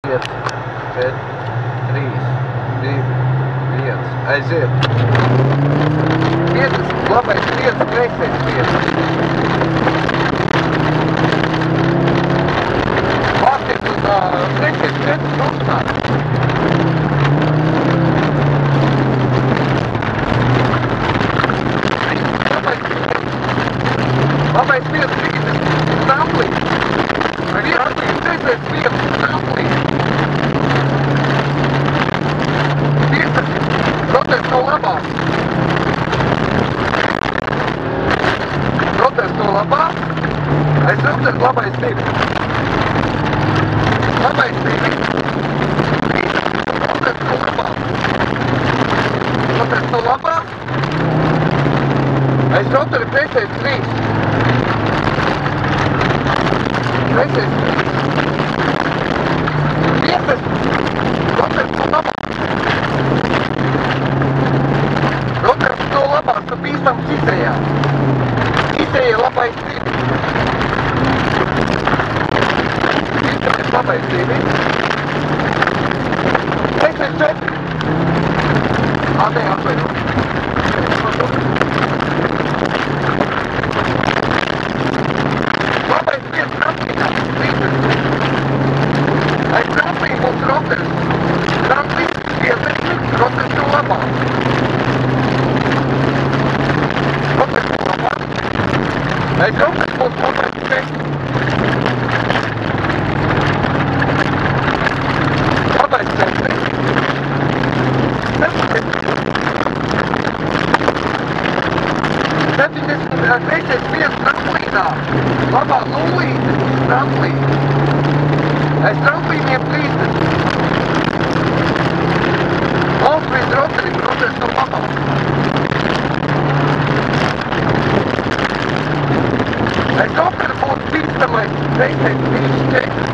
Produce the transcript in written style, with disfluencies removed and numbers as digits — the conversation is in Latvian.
5, 4, 3, 2, 1. Aiziet. 5, labais 5, kreisais 5. Vārtīgs un kreisais 4 trūkstāt. Labais 5, 30, stamplī. Ar ieradīju kreisais 5, stamplī. 5, protest no labās. Protest no labās. Es rotest labais 2. Labais 2. 3, protest no labās. Protest no labās. Es roteru kreisais 3. Kreisais 3. 5, protest no labās. Protest no labās, tu bīstam cisējā. Cisējā labais 2. Cisējā labais 2. Kreisais 4. Nē, atvaino. Labais 5 trampīnā. 30. Aiz trampīna mums roteris. Trampīns 50, roteris no labās. Roteris no labās. Aiz roteris mums labais 4. Labais 4. 70 kreisais 5 tramplīnā. Labā nulīte uz tramplīna. Aiz tramplīniem 30. Mums līdz roterim, roteris no labās. Aiz roteru būtu bīstamais kreisais 4.